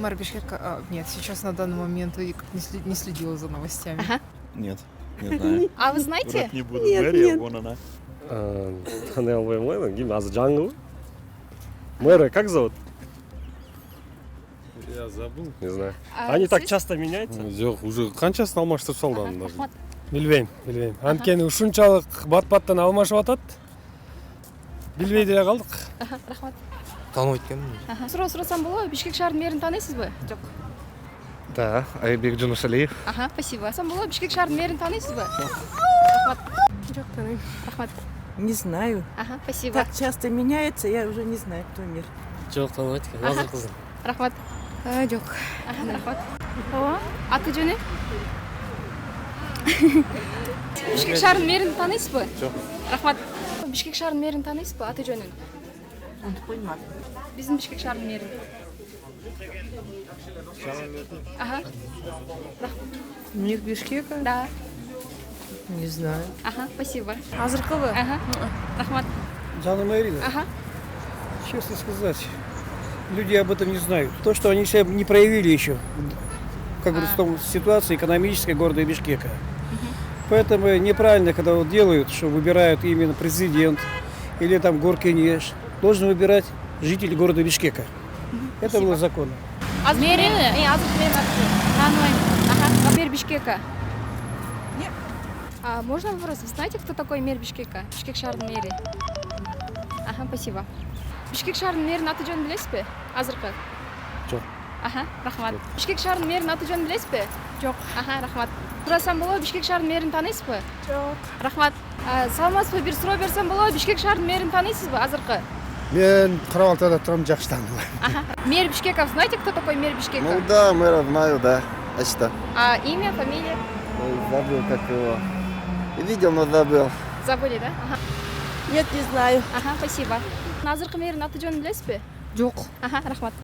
Мэр Бишкека... Нет, сейчас на данный момент я как не следила за новостями. Ага. Нет, не знаю. А вы знаете? Врать не буду. Нет, Мэрия, нет. вон она. Таней албаймын, ким азыр жаңы. Мэра как зовут? Я забыл. Не знаю. А Они так сіз? часто меняются. Жоқ, уже қаншасын алмаштырып салды Ага, аны. рахмат. Билбейм. Анткени ушунчалык бат-баттан алмашып атат. Билбей деле калдык. Ага, рахмат. Танымайт экенмин. Ага. Сурасам болобу, Бишкек шаарынын мэрин тааныйсызбы? Жок. Да, Айбек Жунусалиев. Ага, спасибо. Сурасам болобу, Бишкек шаарынын мэрин тааныйсызбы? Рахмат. Жок, таныйм. Рахмат. Не знаю. Ага, спасибо. Так часто меняется, я уже не знаю, кто мир. Жоқ, танымайт экен. Азыр кызым. Рахмат. Жок. Ага, рахмат. Ооба. Аты жөнү? Бишкек шаарынын мэрин тааныйсызбы? Жок. Рахмат. Бишкек шаарынын мэрин тааныйсызбы? Аты жөнүн? Биздин Бишкек шаарынын мэрин. Ага. Мир Бишкека? Да. Не знаю. Ага, спасибо. Азыркыбы? Ага. Рахмат. Жанна Марина, Ага. честно сказать, люди об этом не знают. То, что они себя не проявили еще, как говорится, в том ситуации экономической города Бишкека. Поэтому неправильно, когда вот делают, что выбирают именно президент или там горкенеш. Должен выбирать жители города Бишкека. Это было законно. Мэрин? Азыр мэрин аты жөнү. Тааныбайм. Ага. Мэр Бишкека. Нет. А можно вопрос? Вы знаете, кто такой мэр Бишкека? Бишкек шаарынын мэри. Ага, спасибо. Бишкек шаарынын мэринин аты жөнүн билесизби? Азыркы. Жок. Ага, рахмат. Бишкек шаарынын мэринин аты жөнүн билесизби? Жок. Ага, рахмат. Сурасам болобу, Бишкек шаарынын мэрин тааныйсызбы? Жок. Рахмат. Саламатсызбы? Бир суроо берсем болобу, Бишкек шаарынын мэрин тааныйсызбы? Азыркы. Мен Карабалтада турам, жакшы тааныйм. Ага. Мэр Бишкека, знаете, кто такой мэр Бишкека? Ну да, мэра знаю, да. А что? А имя, фамилия? Ой, забыл, как его. Видел, но забыл. Забыли, да? Ага. Нет, не знаю. Ага, спасибо. Азыркы мэрин аты жөнүн билесизби? Жок. Ага, рахмат.